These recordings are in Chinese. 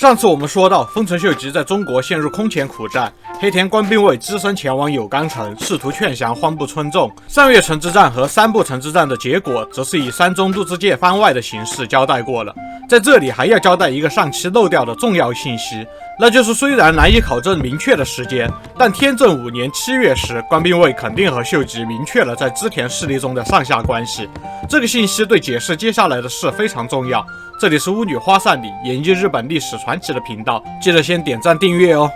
上次我们说到，丰臣秀吉在中国陷入空前苦战，黑田官兵卫只身前往有冈城，试图劝降荒部村重。上月城之战和三部城之战的结果，则是以山中陆之介番外的形式交代过了。在这里还要交代一个上期漏掉的重要信息，那就是虽然难以考证明确的时间，但天正5年7月时，官兵卫肯定和秀吉明确了在织田势力中的上下关系。这个信息对解释接下来的事非常重要。这里是巫女花散里演绎日本历史传奇的频道，记得先点赞订阅哦。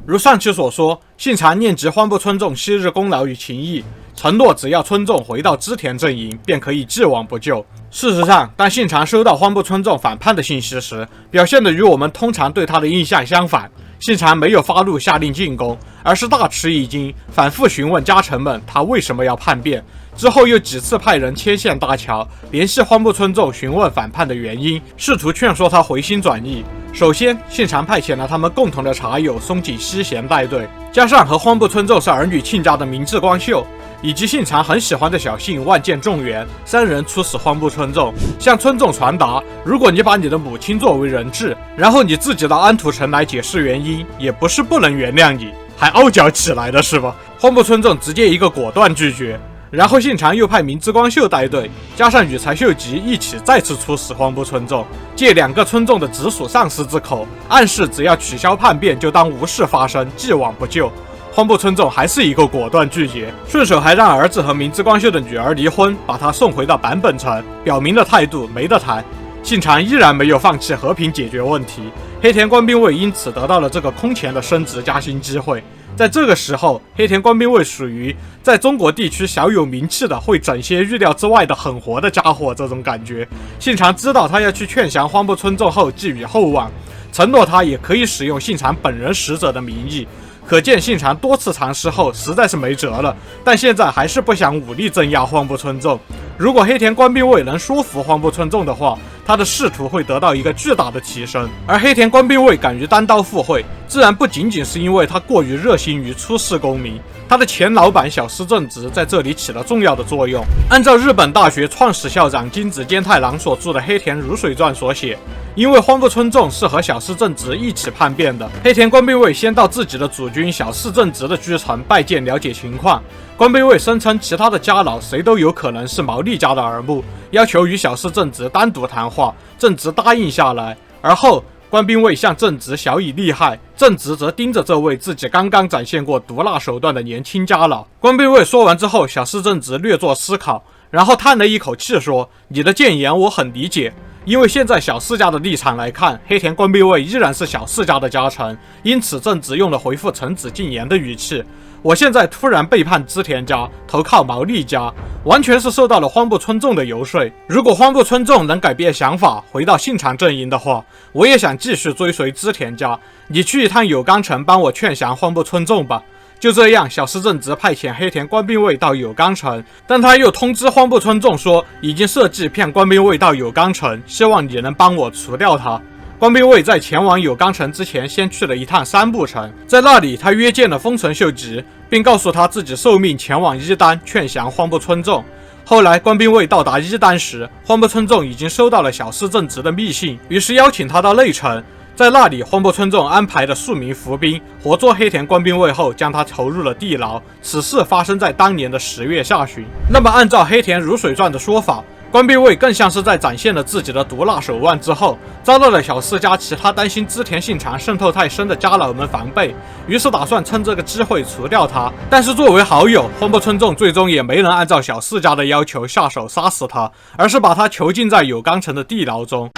如上期所说，信长念及荒部村重昔日功劳与情谊，承诺只要村重回到织田阵营，便可以既往不咎。事实上，当信长收到荒部村重反叛的信息时，表现的与我们通常对他的印象相反。信长没有发怒下令进攻，而是大吃一惊，反复询问家臣们他为什么要叛变。之后又几次派人牵线搭桥，联系荒部村重询问反叛的原因，试图劝说他回心转意。首先，信长派遣了他们共同的茶友松井西贤带队，加上和荒部村重是儿女亲家的明智光秀，以及信长很喜欢的小信万见仲元，三人出使荒部村重，向村重传达，如果你把你的母亲作为人质，然后你自己到安土城来解释原因，也不是不能原谅你，还傲娇起来的是吧？荒部村重直接一个果断拒绝。然后信长又派明智光秀带队，加上羽柴秀吉一起再次出使荒部村重，借2个村重的直属上司之口，暗示只要取消叛变就当无事发生，既往不咎。荒部村重还是一个果断拒绝，顺手还让儿子和明智光秀的女儿离婚，把他送回到坂本城，表明了态度，没得谈。信长依然没有放弃和平解决问题，黑田官兵卫因此得到了这个空前的升职加薪机会。在这个时候，黑田官兵卫属于在中国地区小有名气的会整些预料之外的狠活的家伙，这种感觉。信长知道他要去劝降荒部村重后，寄予厚望，承诺他也可以使用信长本人使者的名义。可见信长多次尝试后实在是没辙了，但现在还是不想武力镇压荒部村重。如果黑田官兵卫能说服荒部村重的话，他的仕途会得到一个巨大的提升。而黑田官兵卫敢于单刀赴会，自然不仅仅是因为他过于热心于出仕功名，他的前老板小室正直在这里起了重要的作用。按照日本大学创始校长金子健太郎所著的《黑田如水传》所写，因为荒部村重是和小室正直一起叛变的，黑田官兵卫先到自己的主君小室正直的居城拜见了解情况。官兵卫声称其他的家老谁都有可能是毛利家的耳目，要求与小室正直单独谈话，正直答应下来。而后官兵卫向正直晓以利害，正直则盯着这位自己刚刚展现过毒辣手段的年轻家老。官兵卫说完之后，小室正直略作思考，然后叹了一口气说：“你的谏言我很理解，因为现在小室家的立场来看，黑田官兵卫依然是小室家的家臣，因此正直用了回复臣子进言的语气。我现在突然背叛织田家，投靠毛利家，完全是受到了荒部村重的游说。如果荒部村重能改变想法，回到信长阵营的话，我也想继续追随织田家。你去一趟有冈城，帮我劝降荒部村重吧。”就这样，小室正直派遣黑田官兵卫到有冈城，但他又通知荒部村重说，已经设计骗官兵卫到有冈城，希望你能帮我除掉他。官兵卫在前往有冈城之前，先去了一趟三部城，在那里他约见了丰臣秀吉，并告诉他自己受命前往伊丹劝降荒部村重。后来官兵卫到达伊丹时，荒部村重已经收到了小室正直的密信，于是邀请他到内城。在那里，荒部村重安排了数名伏兵活捉黑田官兵卫后，将他投入了地牢。此事发生在当年的10月下旬。那么按照黑田如水传的说法，官兵卫更像是在展现了自己的毒辣手腕之后，遭到了小室家其他担心织田信长渗透太深的家老们防备，于是打算趁这个机会除掉他。但是作为好友，荒部村重最终也没能按照小室家的要求下手杀死他，而是把他囚禁在有冈城的地牢中。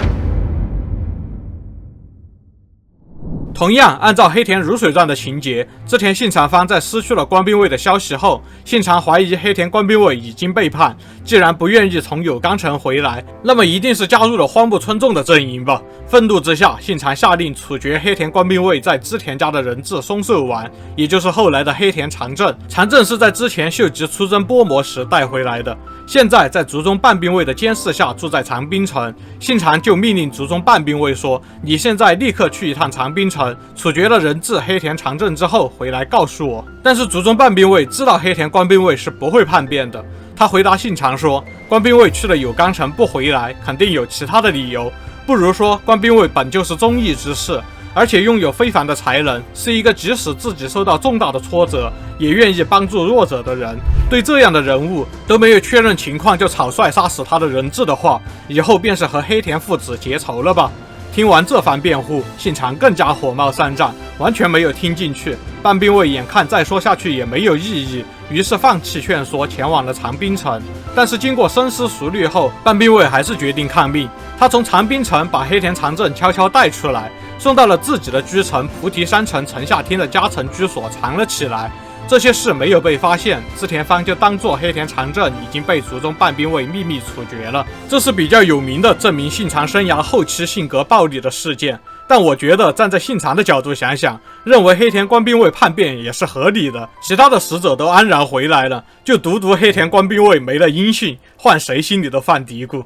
同样，按照黑田如水传的情节，织田信长方在失去了官兵卫的消息后，信长怀疑黑田官兵卫已经背叛，既然不愿意从有冈城回来，那么一定是加入了荒部村重的阵营吧。愤怒之下，信长下令处决黑田官兵卫在织田家的人质松寿丸，也就是后来的黑田长政。长政是在之前秀吉出征波摩时带回来的，现在在竹中半兵卫的监视下住在长滨城。信长就命令竹中半兵卫说：“你现在立刻去一趟长滨城，处决了人质黑田长政之后回来告诉我。”但是竹中半兵卫知道黑田官兵卫是不会叛变的，他回答信长说，官兵卫去了有冈城不回来，肯定有其他的理由，不如说官兵卫本就是忠义之士，而且拥有非凡的才能，是一个即使自己受到重大的挫折，也愿意帮助弱者的人。对这样的人物都没有确认情况就草率杀死他的人质的话，以后便是和黑田父子结仇了吧。听完这番辩护，信长更加火冒三丈，完全没有听进去。半兵卫眼看再说下去也没有意义，于是放弃劝说，前往了长滨城。但是经过深思熟虑后，半兵卫还是决定抗命。他从长滨城把黑田长政悄悄带出来，送到了自己的居城菩提山城城下町的家臣居所藏了起来。这些事没有被发现，织田方就当作黑田长政已经被族中半兵卫秘密处决了。这是比较有名的证明信长生涯后期性格暴戾的事件。但我觉得站在信长的角度想想，认为黑田官兵卫叛变也是合理的。其他的使者都安然回来了，就独黑田官兵卫没了音讯，换谁心里都犯嘀咕。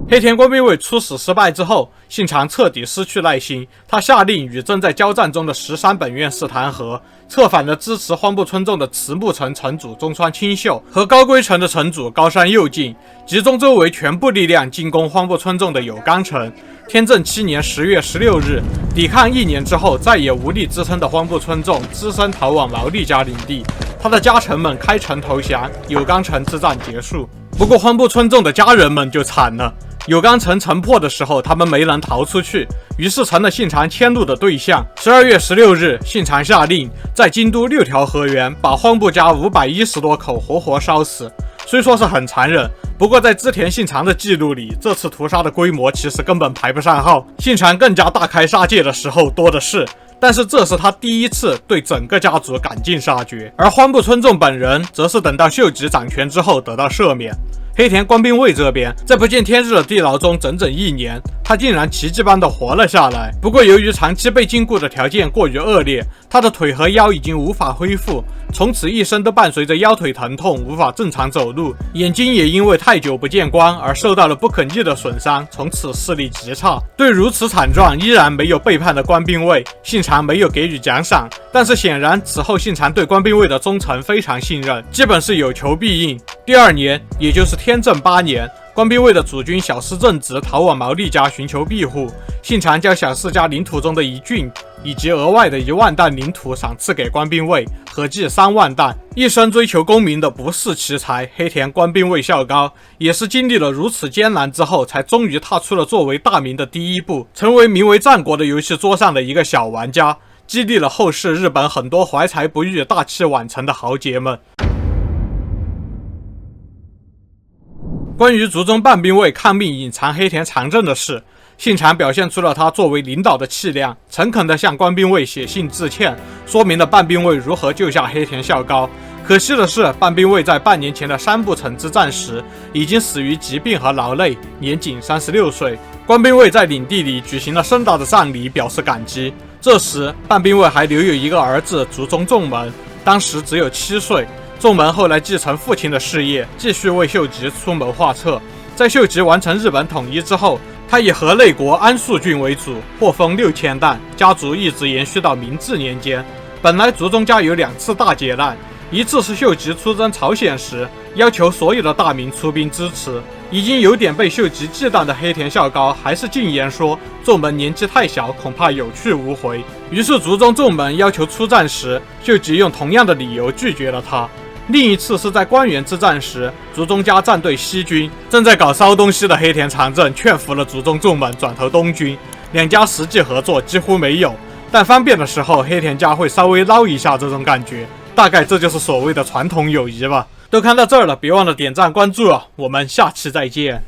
黑田官兵卫出使失败之后，信长彻底失去耐心，他下令与正在交战中的13本院士谈和，策反了支持荒部村重的慈木城城主中川清秀和高龟城的城主高山右近，集中周围全部力量进攻荒部村重的有冈城。天正7年10月16日，抵抗1年之后再也无力支撑的荒部村重只身逃往毛利家领地，他的家臣们开城投降，有冈城之战结束。不过荒部村重的家人们就惨了。有冈城城破的时候，他们没能逃出去，于是成了信长迁怒的对象。12月16日，信长下令在京都6条河原把荒部家510多口活活烧死。虽说是很残忍，不过在织田信长的记录里，这次屠杀的规模其实根本排不上号。信长更加大开杀戒的时候多的是，但是这是他第一次对整个家族赶尽杀绝。而荒部村重本人则是等到秀吉掌权之后得到赦免。黑田官兵卫这边，在不见天日的地牢中整整1年，他竟然奇迹般的活了下来。不过由于长期被禁锢的条件过于恶劣，他的腿和腰已经无法恢复，从此一生都伴随着腰腿疼痛，无法正常走路。眼睛也因为太久不见光而受到了不可逆的损伤，从此视力极差。对如此惨状依然没有背叛的官兵卫，信长没有给予奖赏，但是显然此后信长对官兵卫的忠诚非常信任，基本是有求必应。第2年，也就是天正8年，官兵卫的主君小室正直逃往毛利家寻求庇护，信长将小室家领土中的1郡以及额外的1万担领土赏赐给官兵卫，合计3万担。一生追求功名的不是奇才黑田官兵卫孝高，也是经历了如此艰难之后，才终于踏出了作为大名的第一步，成为名为战国的游戏桌上的一个小玩家，激励了后世日本很多怀才不遇、大器晚成的豪杰们。关于族中半兵卫抗命隐藏黑田长政的事，信长表现出了他作为领导的气量，诚恳地向官兵卫写信致歉，说明了半兵卫如何救下黑田孝高。可惜的是，半兵卫在半年前的山部城之战时已经死于疾病和劳累，年仅36岁。官兵卫在领地里举行了盛大的葬礼，表示感激。这时，半兵卫还留有一个儿子族中重门，当时只有7岁。重门后来继承父亲的事业，继续为秀吉出谋划策。在秀吉完成日本统一之后，他以河内国安宿郡为主，获封6000担，家族一直延续到明治年间。本来族中家有2次大劫难，一次是秀吉出征朝鲜时，要求所有的大名出兵支持，已经有点被秀吉忌惮的黑田孝高还是进言说重门年纪太小，恐怕有去无回。于是族中重门要求出战时，秀吉用同样的理由拒绝了他。另一次是在关原之战时，族中家战队西军，正在搞骚东西的黑田长政劝服了族中重门转投东军，两家实际合作几乎没有，但方便的时候黑田家会稍微捞一下，这种感觉大概这就是所谓的传统友谊吧。都看到这儿了，别忘了点赞关注啊，我们下期再见。